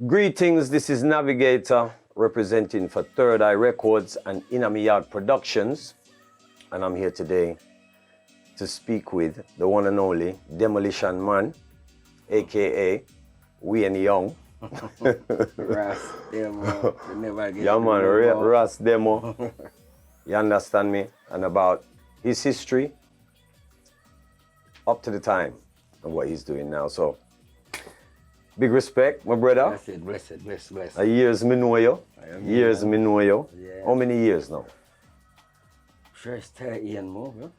Greetings, this is Navigator representing for Third Eye Records and Innamiyardproductions, and I'm here today to speak with the one and only Demolition Man, aka Wayne Young. Ras Demo, never get Yeah man, Ras Demo. You understand me? And about his history up to the time and what he's doing now. So big respect, my brother. Blessed. A years me know you. Years man. me know you. Yeah. How many years now? Sure, it's 30 and more, bro.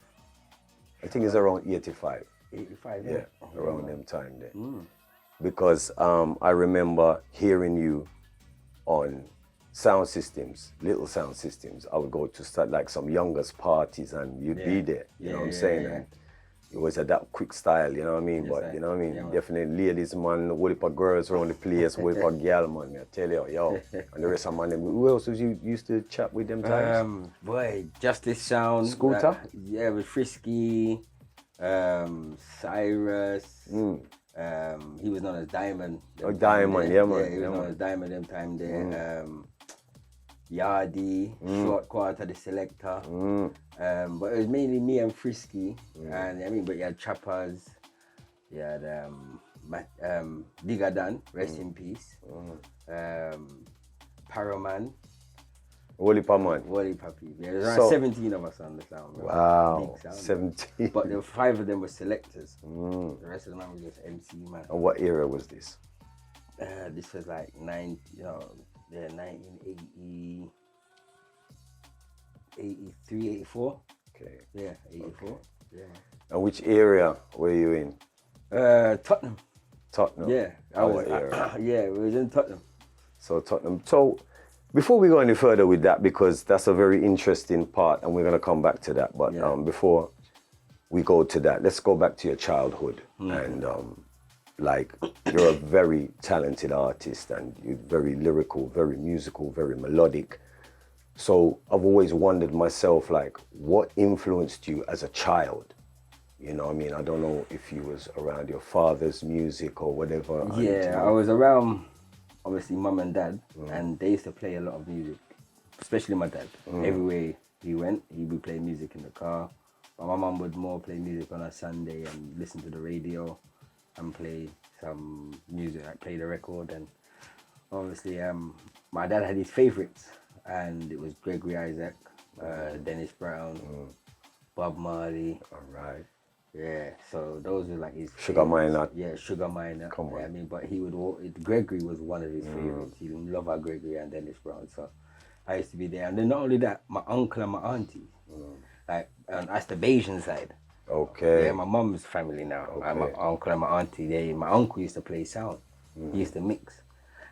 I think it's around 85. 85, Yeah, around them time there. Mm. Because I remember hearing you on sound systems, little sound systems. I would go to start like some youngest parties and you'd be there. You know what I'm saying? Yeah. And it was a that quick style, you know what I mean? Yes, But you know what I mean? yeah, man. Definitely ladies, man, whole heap of girls around the place, whole heap of gal, man. I tell you, yo. And the rest of man, who else was you used to chat with them times? Boy, Justice Sound. Scooter? Yeah, with Frisky, Cyrus. He was known as Diamond. Oh, Diamond, yeah, man. Yeah, he was known as Diamond them time there. Yardy, Short Quarter, the Selector. But it was mainly me and Frisky. And I mean, but you had Chappers, you had Digger Dan, rest in peace. Paraman. Whole heap of man. Wally Papi. Yeah, there's around 17 of us on the sound. Bro. Wow, Big sound. 17. But the 5 of them were selectors. The rest of them was just MC, man. And what era was this? This was like 1980, 83, 84. Okay. Yeah, 84. Okay. Yeah. And which area were you in? Tottenham. Tottenham. Yeah, Our area. yeah, we was in Tottenham. So Tottenham. So before we go any further with that, because that's a very interesting part and we're going to come back to that. But before we go to that, let's go back to your childhood. And like you're a very talented artist and you're very lyrical, very musical, very melodic. So I've always wondered myself, like, what influenced you as a child? You know what I mean? I don't know if you was around your father's music or whatever. Yeah, I was around, obviously, mum and dad, and they used to play a lot of music, especially my dad. Everywhere he went, he would play music in the car. But my mum would more play music on a Sunday and listen to the radio and play some music, like play the record. And obviously, my dad had his favorites, and it was Gregory Isaac, Dennis Brown, Bob Marley. All right. Yeah, so those were like his Sugar favorites. Minor. Yeah, Sugar Minor. Come on. I mean, but he would Gregory was one of his favorites. He loved our Gregory and Dennis Brown. So I used to be there. And then not only that, my uncle and my auntie, like that's the Bayesian side. Okay. Yeah, my mum's family now. Okay. My uncle and my auntie, my uncle used to play sound. He used to mix.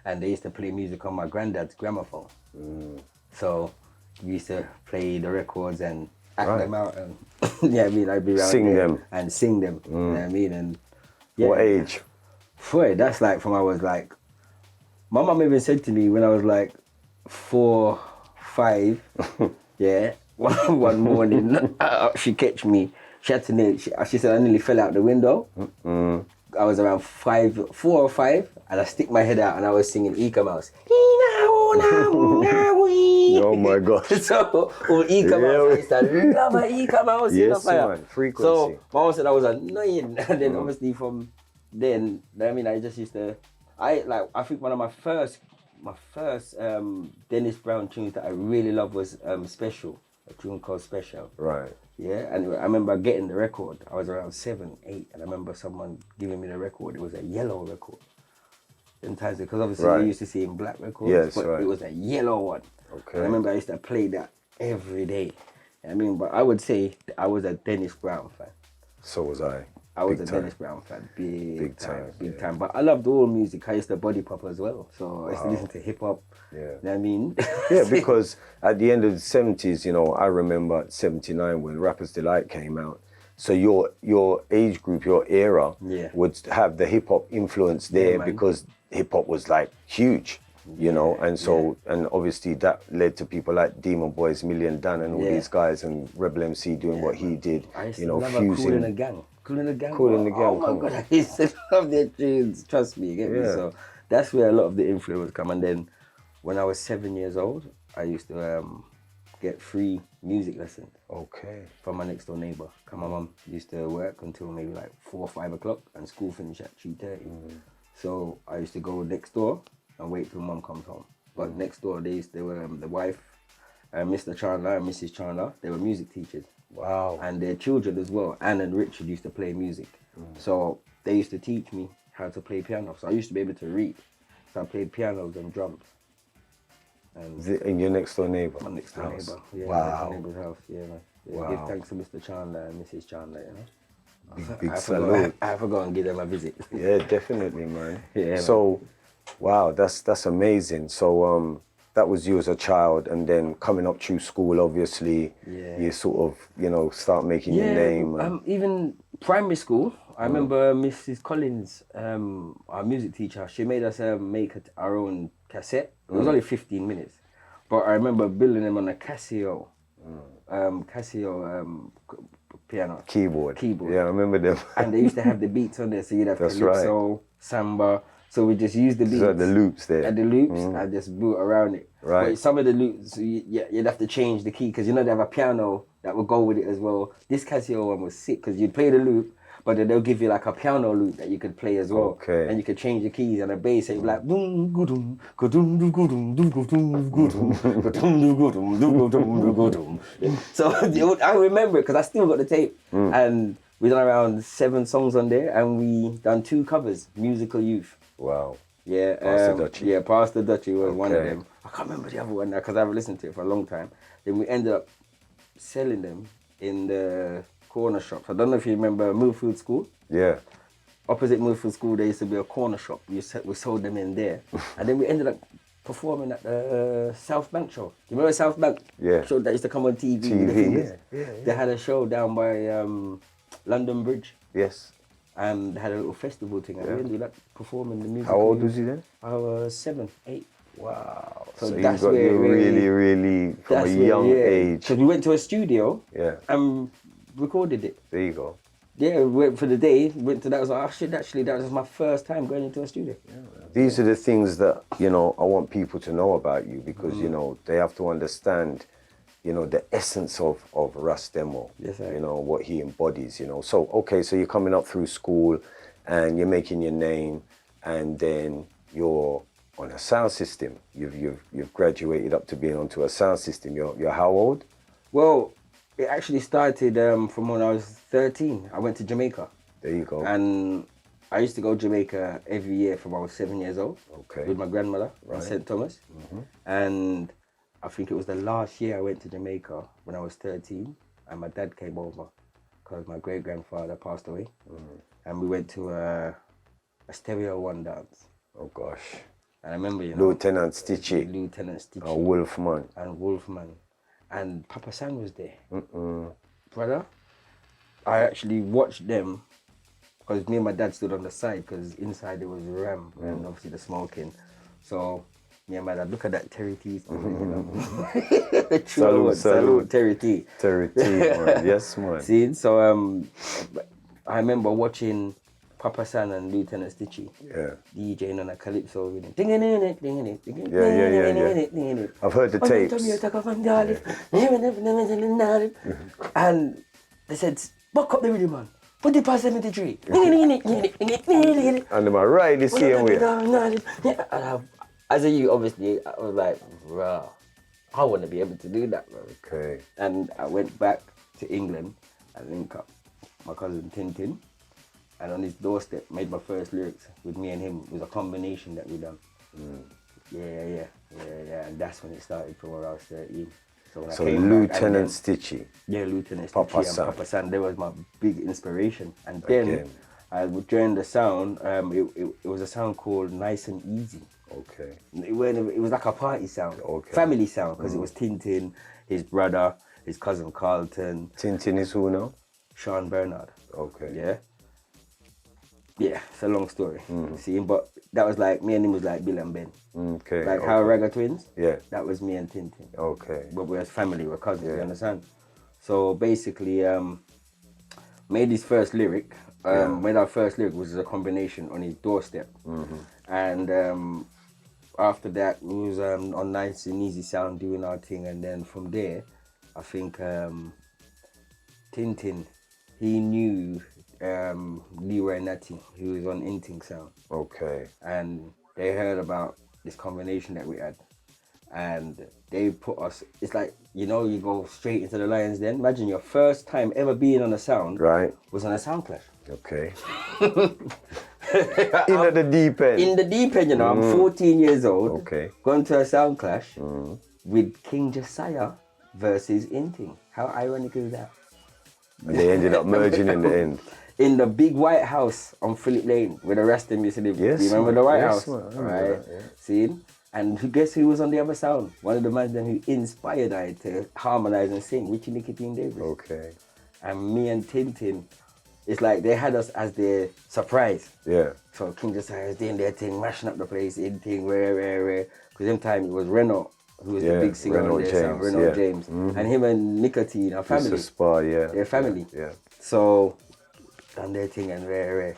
And they used to play music on my granddad's gramophone. So we used to play the records and act them out. And yeah, I mean, I'd be around Sing there them. and sing them. You know what I mean? And yeah. What age? Boy, that's like from I was like, my mum even said to me when I was like 4, 5, yeah, one morning, she catch me. She had to she said I nearly fell out the window. I was around 4 or 5, and I stick my head out and I was singing Ika Mouse. Oh my gosh. So, Ika Mouse, I used to love her Ika Mouse. Yes, man, frequency. So, my mom said I was annoying. And then obviously from then, I mean, I just used to, I think one of my first Dennis Brown tunes that I really loved was Special, a tune called Special. Right. Yeah, and I remember getting the record. I was around 7, 8, and I remember someone giving me the record. It was a yellow record. Sometimes, because obviously we used to see in black records, Yes, but right. it was a yellow one. Okay. I remember I used to play that every day. I mean, but I would say I was a Dennis Brown fan. So was I. I was Big a time. Dennis Brown fan, big time. Yeah. Time. But I loved all music. I used to body pop as well, so I used to listen to hip hop. Yeah. You know what I mean? Yeah, because at the end of the 70s, you know, I remember 79 when Rapper's Delight came out. So your age group, your era, would have the hip hop influence there because hip hop was like huge. you know, and so, and obviously that led to people like Demon Boys, Million Dan and all these guys, and Rebel MC doing what he did, you know, fusing. Cool in the Gang. Cool in the Gang. Cool in the Gang, Oh my God, I used to love their tunes, trust me, you get me? So that's where a lot of the influence come. And then when I was 7 years old, I used to get free music lessons. Okay. From my next door neighbour. My mum used to work until maybe like 4 or 5 o'clock, and school finished at 3:30. So I used to go next door and wait till mum comes home. But next door, they were the wife, Mr. Chandler and Mrs. Chandler. They were music teachers. Wow. And their children as well. Anne and Richard used to play music. So they used to teach me how to play piano. So I used to be able to read. So I played pianos and drums. In your next door neighbour? My next door neighbour. Yeah, Wow. next door neighbour's house. Yeah, man. Yeah, Wow. give thanks to Mr. Chandler and Mrs. Chandler, you know. Big salute. I forgot and give them a visit. Yeah, definitely, man. Yeah, so, wow, that's amazing. So, that was you as a child, and then coming up through school, obviously, you sort of, start making your name. Even primary school, I remember Mrs. Collins, our music teacher, she made us make our own cassette. It was only 15 minutes. But I remember building them on a Casio, piano. Keyboard. Keyboard. Yeah, I remember them. And they used to have the beats on there, so you'd have calypso, samba. So we just used the beats. So the loops there. And the loops, I just built around it. Right. But some of the loops, you'd have to change the key, because they have a piano that would go with it as well. This Casio one was sick, because you'd play the loop, but then they'll give you like a piano loop that you could play as well. Okay. And you could change the keys, and the bass, and you'd be like, doom, goodum, goodum, goodum, doom, goodum, goodum, goodum, goodum, goodum. So I remember it, because I still got the tape. And we done around 7 songs on there, and we done 2 covers, Musical Youth. Wow. Yeah, Pastor Dutchie. Yeah, Pastor Dutchie was one of them. I can't remember the other one now, because I haven't listened to it for a long time. Then we ended up selling them in the corner shops. I don't know if you remember Millfield School. Yeah. Opposite Millfield School, there used to be a corner shop. We sold them in there. And then we ended up performing at the South Bank show. You remember South Bank? Yeah. Show that used to come on TV. Yeah. They had a show down by London Bridge. Yes. And they had a little festival thing. And we ended up performing the music. How old was he then? I was 7, 8. Wow. So you that's got where you really from a young age. So we went to a studio. Yeah. And recorded it. There you go. Yeah, we went for the day. Went to that. I was like, oh shit! Actually, that was my first time going into a studio. These are the things that I want people to know about you, because they have to understand, the essence of Russ Demo. Yes, sir. What he embodies. So okay, so you're coming up through school, and you're making your name, and then you're on a sound system. You've graduated up to being onto a sound system. You're how old? Well, it actually started from when I was 13. I went to Jamaica. There you go. And I used to go to Jamaica every year from I was 7 years old. Okay. With my grandmother in St. Thomas. And I think it was the last year I went to Jamaica when I was 13, and my dad came over because my great-grandfather passed away. And we went to a Stereo One dance. Oh gosh. And I remember, Lieutenant Stitchy. Lieutenant Stitchy. Wolfman. And Wolfman. And Papa San was there. Brother, I actually watched them, because me and my dad stood on the side, because inside there was Ram and obviously the smoking. So me and my dad, look at that Terry T. Salute Terry T. Terry T, man. Yes, man. See, so I remember watching Papa San and Lieutenant Stitchy. Yeah. DJing on a calypso rhythm. Yeah. I've heard the tapes. And they said, buck up the rhythm, man. Put it past 73. And am I right this same way? As a youth, obviously, I was like, bro, I want to be able to do that, bro. Okay. And I went back to England and linked up my cousin Tintin. And on his doorstep, made my first lyrics with me and him. It was a combination that we done. Yeah. And that's when it started from when I was 13. So Lieutenant Stitchy. Yeah, Lieutenant Stitchy and Papa San. They was my big inspiration. And then I joined the sound. It was a sound called Nice and Easy. Okay. It was like a party sound. Okay. Family sound, because it was Tintin, his brother, his cousin Carlton. Tintin is who now? Sean Bernard. Okay. Yeah. Yeah, it's a long story. See, but that was like, me and him was like Bill and Ben. Okay. Like how Ragga twins? Yeah. That was me and Tintin. Okay. But we're family, we're cousins, you understand? So basically, made his first lyric. Made our first lyric, which is a combination on his doorstep. And after that, we was on Nice and Easy Sound doing our thing. And then from there, I think Tintin, he knew Leroy Natty, who was on Inting Sound. Okay. And they heard about this combination that we had. And they put us, it's like, you know, you go straight into the Lions Den. Imagine your first time ever being on a sound was on a sound clash. Okay. In the deep end. In the deep end, you know, I'm 14 years old. Okay. Going to a sound clash with King Josiah versus Inting. How ironic is that? And they ended up merging in the end. In the big White House on Phillip Lane, where the rest of them used to live. Yes, you remember the White yes, House? Man, I remember right. that, yeah. See? And guess who was on the other sound? One of the men who inspired I to harmonize and sing, Richie Nicotine Davis. Okay. And me and Tintin, it's like they had us as their surprise. Yeah. So King Josiah was doing their thing, mashing up the place, in thing, where. Because them time it was Renault, who was the big singer on their sound, Renault James. And him and Nicotine are family. It's a spa, yeah. They're family. Yeah. So, done their thing and rare.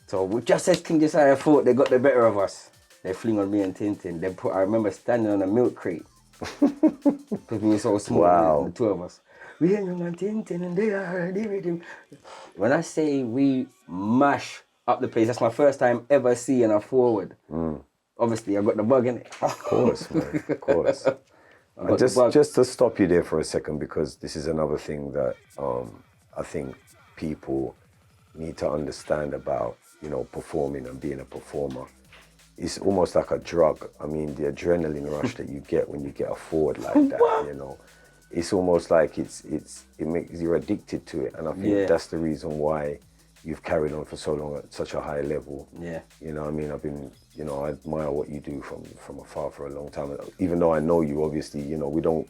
So just as King Josiah thought they got the better of us, they fling on me and Tintin. I remember standing on a milk crate. Because we were so small, Wow. the two of us. We and young and Tintin and they are rhythm. When I say we mash up the place, that's my first time ever seeing a forward. Obviously, I got the bug in it. Of course, man. Of course. Just to stop you there for a second, because this is another thing that I think people need to understand about, you know, performing and being a performer. It's almost like a drug. I mean, the adrenaline rush that you get when you get a forward like that, you know, it's almost like it makes you're addicted to it. And I think that's the reason why you've carried on for so long at such a high level. Yeah. You know, I mean, I've been, you know, I admire what you do from afar for a long time. Even though I know you, obviously, you know, we don't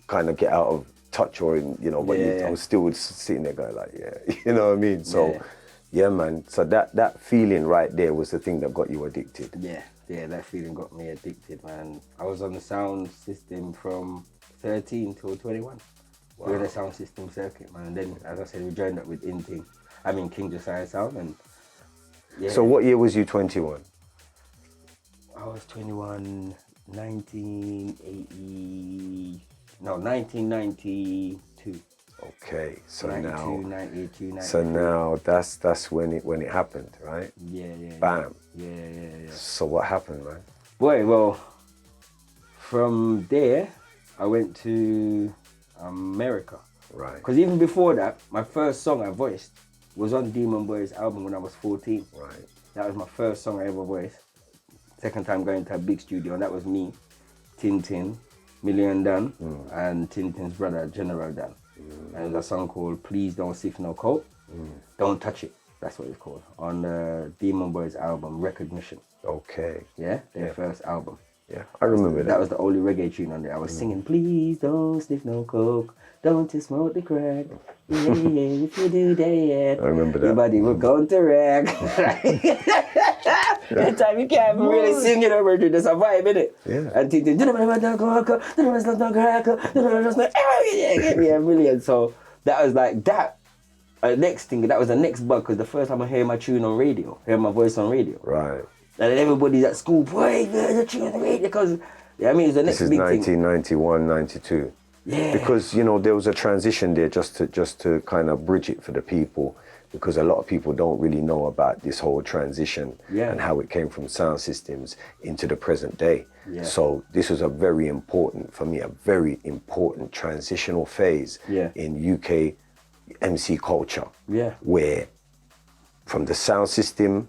kind of get out of touch or, you know, but I was still sitting there going like, you know what I mean? So, yeah, man. So that feeling right there was the thing that got you addicted. Yeah, that feeling got me addicted, man. I was on the sound system from 13 till 21. Wow. We were in the sound system circuit, man. And then, as I said, we joined up with King Josiah Sound. And So what year was you 21? I was 21, 1992. Okay, so 92, now, 92, 93. so now that's when it happened, right? Yeah. Bam. Yeah. So what happened, man? Boy, well, from there, I went to America. Right. Because even before that, my first song I voiced was on Demon Boy's album when I was 14. Right. That was my first song I ever voiced. Second time going to a big studio, and that was me, Tintin, Million Dan, and Tintin's brother, General Dan. And it was a song called Please Don't Sniff No Coke, Don't Touch It. That's what it's called. On Demon Boy's album, Recognition. Okay. Yeah, their first album. Yeah, I remember that. That was the only reggae tune on there. I was singing, please don't sniff no coke, don't you smoke the crack. Yeah, if you do that, I remember that. your body will go to wreck. That time you can't even really sing it over to the survive, innit? Yeah. And thinking, give me a million. So that was like that. Next thing, that was the next bug, because the first time I heard my tune on radio, heard my voice on radio. Right. And then everybody's at school, boy, the tune on the radio, because, I mean, it's the next This is big 1991, 92. Yeah. Because, you know, there was a transition there just to kind of bridge it for the people, because a lot of people don't really know about this whole transition and how it came from sound systems into the present day. Yeah. So this was a very important transitional phase in UK MC culture. Yeah. Where from the sound system,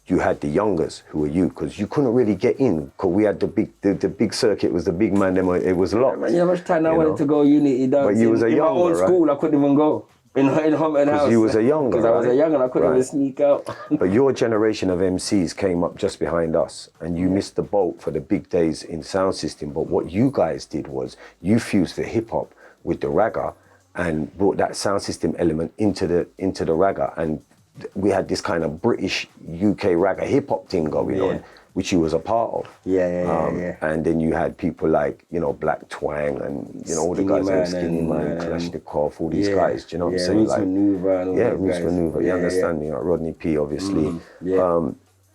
you had the youngers who were you, because you couldn't really get in, because we had the big circuit was the big man, it was locked. Man, you know how much time I wanted to go Unity dance. But you was a younger, in my old school, I couldn't even go. In Humpton House. Because you was a younger, Because I was a younger and I couldn't even sneak out. But your generation of MCs came up just behind us, and you missed the boat for the big days in sound system. But what you guys did was you fused the hip hop with the ragga and brought that sound system element into the ragga, and we had this kind of British UK ragga hip hop thing going on, which you was a part of. Yeah. And then you had people like, you know, Black Twang and, you know, all the guys like Skinny Man, Kalashnikov, all these guys, do you know what I'm saying? Roots Maneuver and all Roots Maneuver, you understand me, like Rodney P, obviously.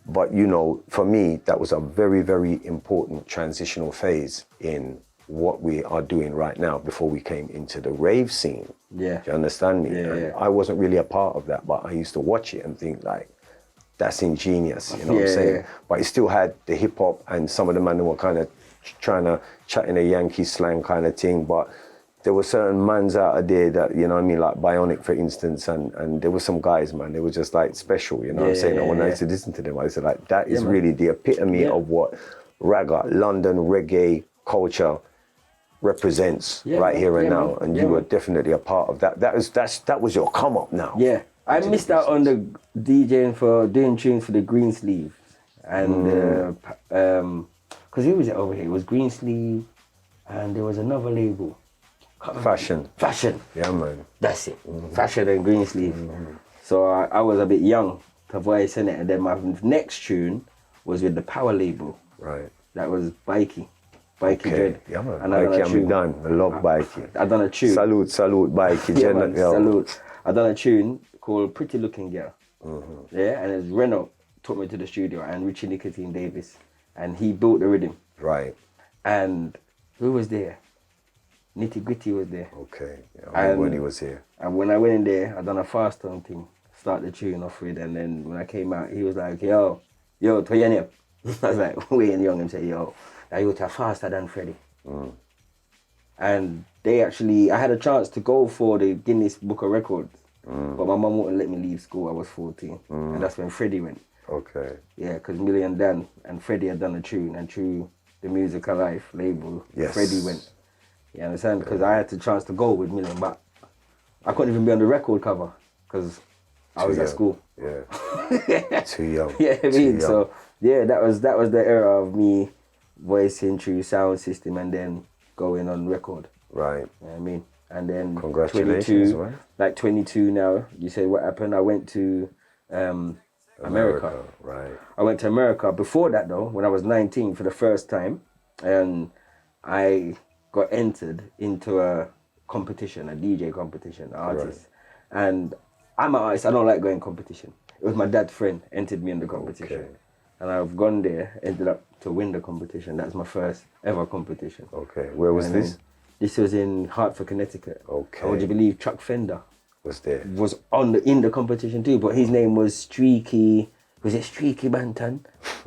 But, you know, for me, that was a very, very important transitional phase in what we are doing right now before we came into the rave scene. Yeah. Do you understand me? Yeah, And yeah. I wasn't really a part of that, but I used to watch it and think like, that's ingenious, you know what I'm Yeah, saying? yeah. But it still had the hip hop and some of the men who were kind of trying to chat in a Yankee slang kind of thing, but there were certain mans out of there that, you know what I mean, like Bionic, for instance, and there were some guys, man, they were just like special, you know what I'm saying? And when I used to listen to them, I used to like, that is really the epitome of what ragga, London reggae culture represents right here and now. And you were definitely a part of that. That was your come up now. Yeah. I missed out on the DJing for doing tunes for the Green Sleeve. And because who was it over here? It was Green Sleeve and there was another label. Fashion. Yeah, man. That's it. Fashion and Green Sleeve. So I was a bit young to voice in it. And then my next tune was with the Power label. Right. That was Bikey. Bikey Dread. Yeah, man. And Bikey, I'm done. I love Bikey. I done a tune. Salute, Bikey. Yeah, man, salute. I done a tune called Pretty Looking Girl. Yeah, and it's Renault took me to the studio and Richie Nicotine Davis. And he built the rhythm. Right. And who was there? Nitty Gritty was there. Okay. Yeah, I remember when he was here. And when I went in there, I done a fast tone thing. Start the tune off with, and then when I came out, he was like, yo, to your name. I was like, waiting young and say, yo, that you are faster than Freddie. And they actually, I had a chance to go for the Guinness Book of Records, but my mum wouldn't let me leave school. I was 14, and that's when Freddie went. Okay. Yeah, because Millie and Dan and Freddie had done a tune, and through the Music Alive label, Freddie went. You understand? Because I had the chance to go with Millie, but I couldn't even be on the record cover because I was at school. Yeah. Too young. Yeah, I mean, so yeah, that was the era of me voicing through sound system and then going on record. Right. You know what I mean? And then Congratulations, 22, man. like 22 now, you say what happened? I went to America. Right. I went to America before that though, when I was 19 for the first time, and I got entered into a competition, a DJ competition, an artist. Right. And I'm an artist, I don't like going competition. It was my dad's friend entered me in the competition. Okay. And I've gone there, ended up to win the competition. That's my first ever competition. Okay. Where was this? This was in Hartford, Connecticut. Okay. And would you believe Chuck Fender was there? Was in the competition too, but his name was Streaky. Was it Streaky Bantan?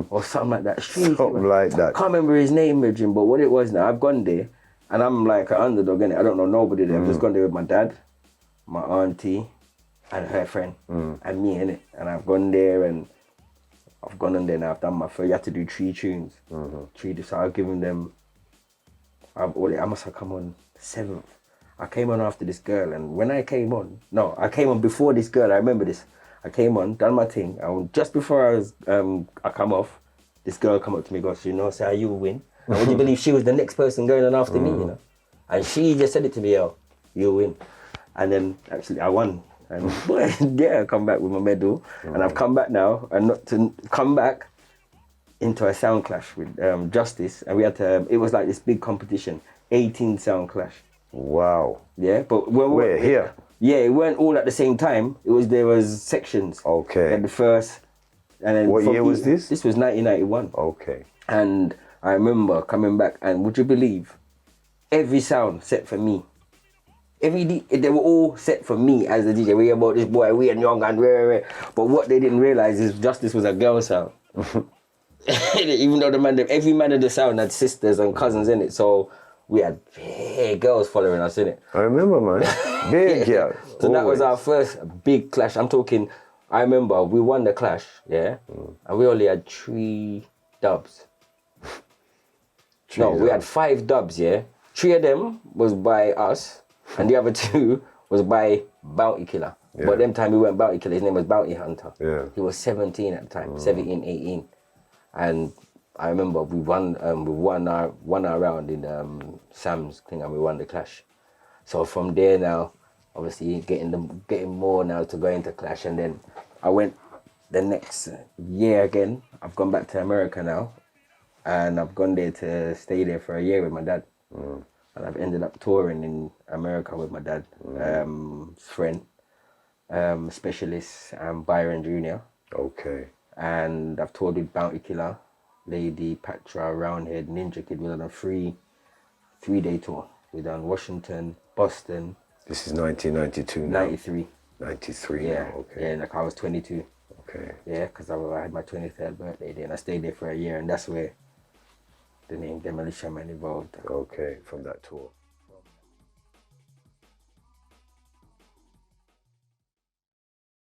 Or something like that. Streaky something like that. I can't remember his name, Regine, but what it was now, I've gone there and I'm like an underdog, innit? I don't know nobody there. I've just gone there with my dad, my auntie, and her friend, and me, innit? And I've gone there and I've gone in there and I've done my first. You have to do 3 tunes. 3, so I've given them, I must have come on 7th. I came on after this girl, and when I came on, I came on before this girl. I remember this. I came on, done my thing, and just before I come off, this girl come up to me, goes, you know, say, you will win. And would you believe she was the next person going on after me, you know? And she just said it to me, yo, you'll win. And then actually I won. And I come back with my medal, and I've come back now, and not to come back into a sound clash with Justice, and we had to. It was like this big competition, 18 sound clash. Wow. Yeah, but we're here. Yeah, it weren't all at the same time. There was sections. Okay. And the first, and then what year was this? This was 1991. Okay. And I remember coming back, and would you believe, every sound set for me. They were all set for me as the DJ. We about this boy, we and young and rare. But what they didn't realize is Justice was a girl sound. Even though every man of the sound had sisters and cousins in it, so we had big girls following us in it. I remember, man. Big girl. So that was our first big clash. I'm talking. I remember we won the clash, yeah, and we only had 3 dubs. We had 5 dubs, yeah. 3 of them was by us, and the other 2 was by Bounty Killer. Yeah. But them time we weren't Bounty Killer, his name was Bounty Hunter. Yeah. He was 17 at the time, 17, 18. And I remember we won our round in Sam's thing, and we won the clash. So from there now, obviously getting more now to go into clash, and then I went the next year again. I've gone back to America now, and I've gone there to stay there for a year with my dad. And I've ended up touring in America with my dad, friend, specialist, Byron Jr. Okay. And I've toured with Bounty Killer, Lady, Patra, Roundhead, Ninja Kid. We done a three-day tour. We done Washington, Boston. This is 1992 now. 93. 93 Yeah. now, okay. Yeah, like I was 22. Okay. Yeah, because I had my 23rd birthday there, and I stayed there for a year, and that's where the name Demolition Man evolved. Okay, from that tour.